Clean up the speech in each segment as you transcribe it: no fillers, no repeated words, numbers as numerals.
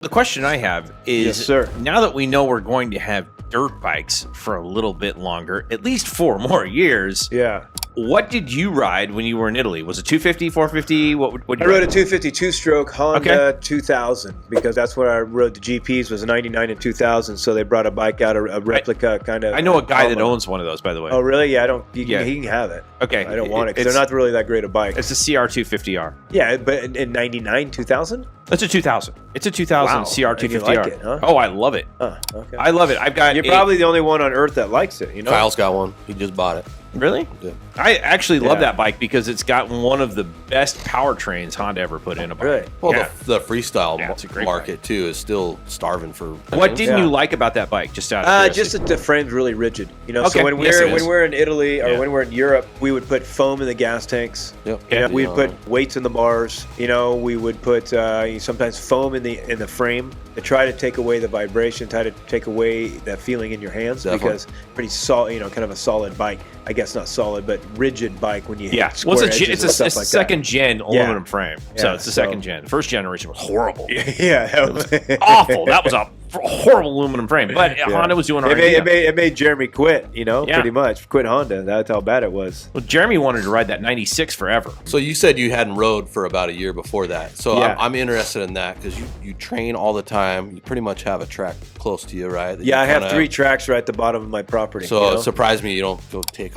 The question I have is, Yes, sir. now that we know we're going to have dirt bikes for a little bit longer, at least 4 more years, Yeah. what did you ride when you were in Italy? Was it 250, 450? What I you rode a ride? 252 stroke Honda 2000 because that's what I rode the GPs was a 99 and 2000. So they brought a bike out, a replica kind of. I know a guy that combo. owns one of those, by the way. Oh, really? Yeah, I don't. Yeah. He can have it. Okay. I don't want it because It's- they're not really that great a bike. It's a CR250R. Yeah, but in 99, 2000? It's a 2000. It's a 2000 Wow. CR250R. And you like it, huh? Oh, I love it. Okay. I love it. I've got. You're probably the only one on earth that likes it, you know? Kyle's got one. He just bought it. Really? Yeah. I actually love Yeah. that bike because it's got one of the best powertrains Honda ever put in a bike. Really? Well, Yeah. the freestyle Yeah, it's a great market too is still starving for. What didn't Yeah. you like about that bike? Just out of curiosity. Just that the frame's really rigid. You know, Okay. so when Yes, it is. we're in Italy or Yeah. when we're in Europe, we would put foam in the gas tanks. Yep. You know, we'd Yeah. put weights in the bars. You know, we would put sometimes foam in the frame to try to take away the vibration, try to take away that feeling in your hands Definitely. because pretty solid, kind of a solid bike. I guess not solid, but rigid bike when you hit Yeah, square well, edges it's and a stuff like second gen aluminum frame, so Yeah, it's the so- second gen. First generation was horrible, that. Yeah, awful. That was a horrible aluminum frame, but Honda was doing It alright. it made Jeremy quit. Yeah. Pretty much quit Honda. That's how bad it was. Well, Jeremy wanted to ride that 96 forever. So you said you hadn't rode for about a year before that. So Yeah. I'm interested in that because you train all the time. You pretty much have a track close to you, right? that Yeah, you I have kinda- 3 tracks right at the bottom of my property. So you know? it surprised me you don't go take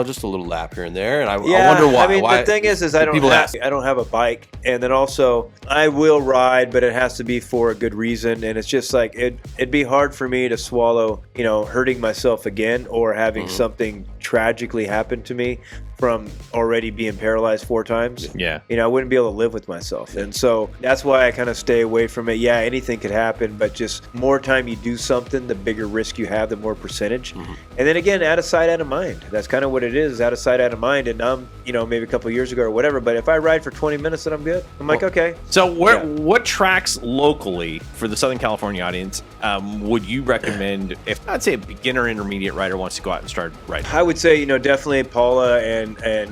just a little lap here and there. And I Yeah, wonder why. I mean, why the thing is I don't people have, ask. I don't have a bike, and then also I will ride, but it has to be for a good reason. And it's just like it'd be hard for me to swallow, hurting myself again or having something tragically happen to me from already being paralyzed 4 times. Yeah. I wouldn't be able to live with myself. And so that's why I kind of stay away from it. Yeah, anything could happen, but just more time you do something, the bigger risk you have, the more percentage. And then again, out of sight, out of mind. That's kind of what it is, out of sight, out of mind. And I'm, maybe a couple years ago or whatever, but if I ride for 20 minutes and I'm good, I'm like, okay. So what tracks locally for the Southern California audience would you recommend if, I'd say, a beginner intermediate rider wants to go out and start riding? I would say, definitely Paula and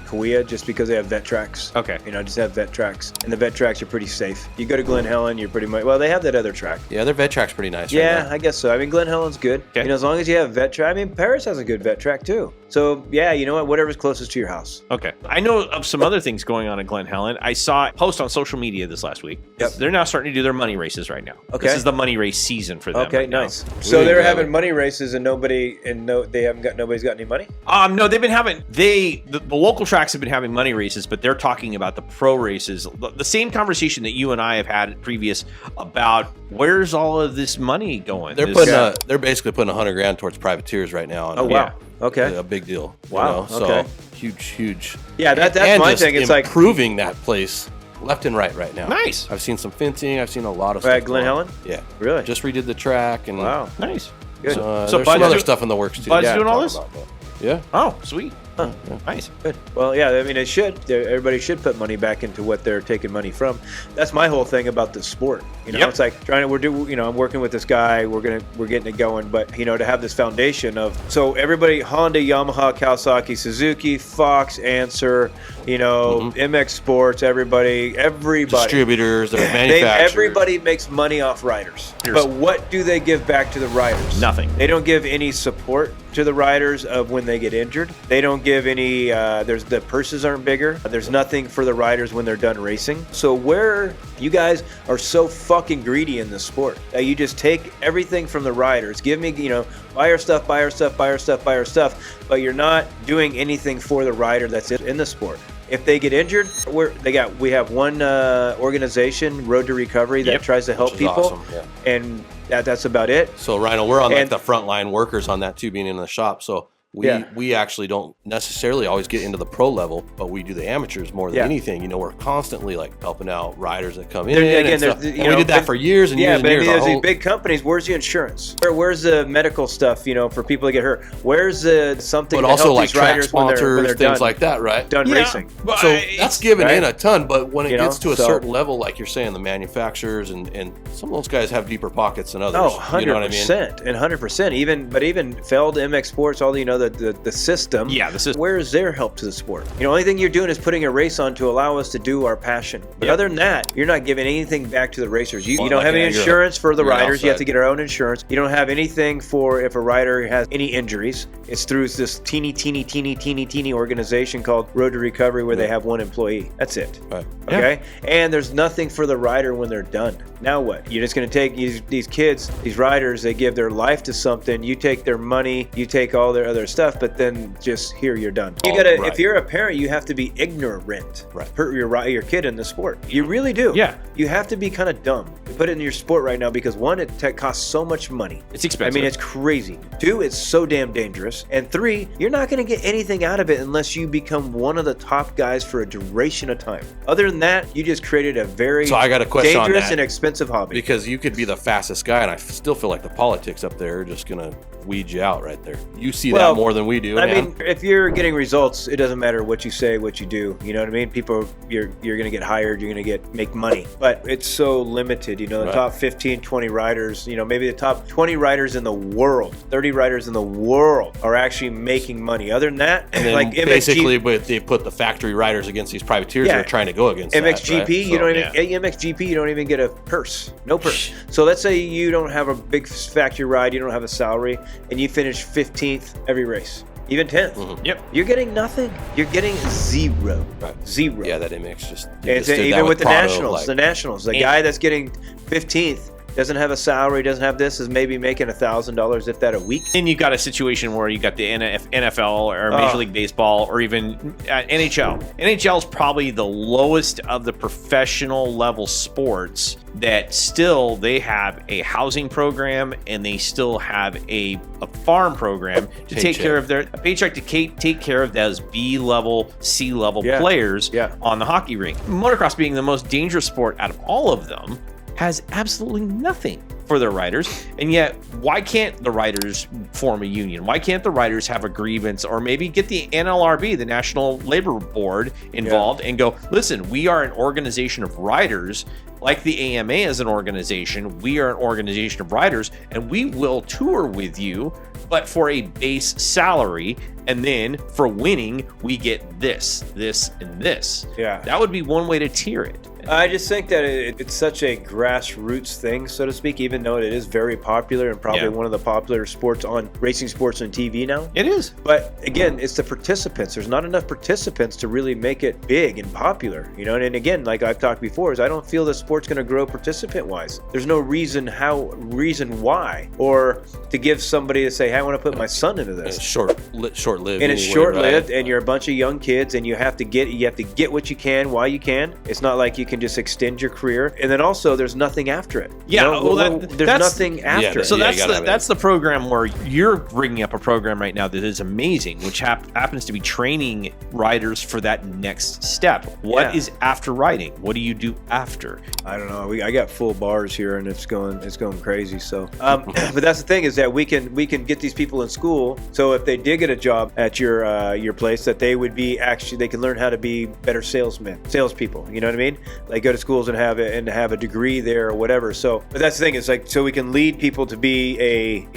Kauai, just because they have vet tracks. Okay. Just have vet tracks. And the vet tracks are pretty safe. You go to Glen Helen, you're pretty much, well, they have that other track. Yeah, their vet track's pretty nice. Yeah, right now. I guess so. I mean, Glen Helen's good. Okay. As long as you have vet track. I mean, Paris has a good vet track too. So yeah, you know what? Whatever's closest to your house. Okay. I know of some other things going on at Glen Helen. I saw a post on social media this last week. Yep. They're now starting to do their money races right now. Okay. This is the money race season for them. Okay, right now. nice. So they're grab having it. money races and nobody's got any money. No, they've been having the local tracks have been having money races, but they're talking about the pro races. The same conversation that you and I have had previous about where's all of this money going. They're Is- putting they're basically putting 100 grand towards privateers right now. Oh wow. Okay. A big deal. Wow, So okay. huge. Yeah, that's and my just thing. It's like improving that place left and right now. Nice. I've seen some fencing. I've seen a lot of Right, stuff. Glen going on. Helen? Yeah. Really? Just redid the track and wow. Nice. Good. So there's some Bud's other do- stuff in the works too. Bud's Yeah. doing all talk this? about that. Yeah. Oh, sweet. Nice. Good. Well, yeah. I mean, it should. Everybody should put money back into what they're taking money from. That's my whole thing about the sport. Yep. It's like I'm working with this guy. We're getting it going. But to have this foundation of everybody, Honda, Yamaha, Kawasaki, Suzuki, Fox, Answer, MX Sports, everybody. Distributors, their manufacturers. Everybody makes money off riders. But what do they give back to the riders? Nothing. They don't give any support to the riders of when they get injured. They don't give any. The purses aren't bigger. There's nothing for the riders when they're done racing. So where you guys are so fucking greedy in this sport that you just take everything from the riders. Give me, buy our stuff, buy our stuff, buy our stuff, buy our stuff. But you're not doing anything for the rider that's in the sport. If they get injured, we have one organization, Road to Recovery, that tries to help Which is people, awesome, yeah. and that's about it. So Rhino, we're on And- the frontline workers on that too, being in the shop. So we actually don't necessarily always get into the pro level, but we do the amateurs more than anything. We're constantly like helping out riders that come in. And stuff. And we did that for years and years and years. Yeah, but Our these whole- big companies, where's the insurance? Where's the medical stuff, for people to get hurt? Where's the something but to also help like these track riders when sponsors, they're things done, like that, right? done racing? but So that's given in right? a ton, but when it You know, gets to a so- certain level, like you're saying, the manufacturers and some of those guys have deeper pockets than others. Oh, 100%, You know what I mean? and 100%. Even Feld, MX Sports, all the the system. Yeah, the system. Where is their help to the sport? You know, only thing you're doing is putting a race on to allow us to do our passion. But other than that, you're not giving anything back to the racers. You don't have any insurance for the riders. You have to get our own insurance. You don't have anything for if a rider has any injuries. It's through this teeny organization called Road to Recovery where they have one employee. That's it. Right. Okay? And there's nothing for the rider when they're done. Now what? You're just going to take these kids, these riders, they give their life to something. You take their money, you take all their other stuff, but then just here you're done. You gotta, if you're a parent, you have to be ignorant. Right. Hurt your kid in the sport. You really do. Yeah. You have to be kind of dumb to put it in your sport right now because one, it costs so much money. It's expensive. I mean, it's crazy. Two, it's so damn dangerous. And three, you're not going to get anything out of it unless you become one of the top guys for a duration of time. Other than that, you just created a very So I got a question on dangerous that. and expensive hobby. Because you could be the fastest guy, and I still feel like the politics up there are just going to weed you out right there. You see that more than we do. I mean, if you're getting results, it doesn't matter what you say, what you do. You know what I mean? People, you're going to get hired, you're going to make money. But it's so limited. You know, the top 15, 20 riders, you know, maybe the top 20 riders in the world, 30 riders in the world are actually making money. Other than that, and then like basically, but they put the factory riders against these privateers that are trying to go against MXGP. That, right? You don't even MXGP. You don't even get a purse. No purse. So let's say you don't have a big factory ride, you don't have a salary, and you finish 15th every race. Even 10th. Yep. You're getting nothing. You're getting zero. Right. Zero. Yeah, that MX just. Even with the Nationals, the guy that's getting 15th doesn't have a salary, doesn't have this, is maybe making $1,000 if that a week. And you got a situation where you got the NFL or Major League Baseball or even NHL. NHL is probably the lowest of the professional level sports that still they have a housing program and they still have a farm program to take care of a paycheck to take care of those B-level, C-level players on the hockey rink. Motocross being the most dangerous sport out of all of them has absolutely nothing for their riders. And yet, why can't the riders form a union? Why can't the riders have a grievance or maybe get the NLRB, the National Labor Board, involved and go, listen, we are an organization of riders, like the AMA is an organization. We are an organization of riders, and we will tour with you, but for a base salary. And then for winning, we get this, and this. Yeah. That would be one way to tier it. I just think that it's such a grassroots thing, so to speak, even though it is very popular and probably one of the popular racing sports on TV now. It is. But again, it's the participants. There's not enough participants to really make it big and popular, you know? And again, like I've talked before, is I don't feel the sport's going to grow participant-wise. There's no reason why, or to give somebody to say, hey, I want to put my son into this. It's short-lived. And it's short-lived, and you're a bunch of young kids, and you have to get what you can while you can. It's not like you can just extend your career. And then also, there's nothing after it. Yeah, there's nothing after it. So that's the program where you're bringing up a program right now that is amazing, which happens to be training riders for that next step. What is after riding? What do you do after? I don't know. I got full bars here, and it's going crazy. So, but that's the thing is that we can get these people in school. So if they did get a job at your place, that they would be they can learn how to be better salespeople. You know what I mean? Like go to schools and have a degree there or whatever. So, but that's the thing is like, so we can lead people to be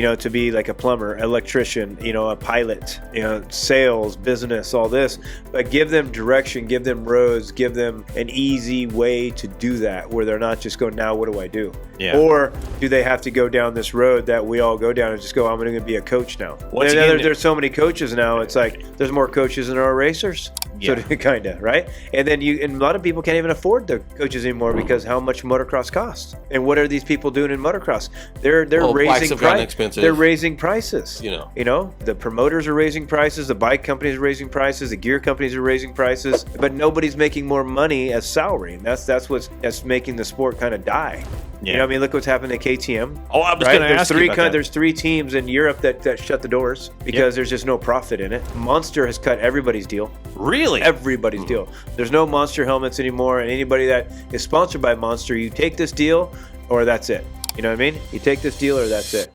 like a plumber, electrician, a pilot, sales, business, all this, but give them direction, give them roads, give them an easy way to do that where they're not just going, now what do I do? Yeah. Or do they have to go down this road that we all go down and just go, I'm going to be a coach now? There's so many coaches now. It's like there's more coaches than there are racers. Yeah. So kind of, right? And then and a lot of people can't even afford the coaches anymore because how much motocross costs. And what are these people doing in motocross? They're raising prices. They're raising prices. The promoters are raising prices, the bike companies are raising prices, the gear companies are raising prices, but nobody's making more money as salary. And that's making the sport kind of die. Yeah. I mean, look what's happened at KTM. Oh, I was going to ask you about that. There's 3 teams in Europe that shut the doors because there's just no profit in it. Monster has cut everybody's deal. Really? Everybody's deal. There's no Monster helmets anymore, and anybody that is sponsored by Monster, you take this deal or that's it. You know what I mean? You take this deal or that's it.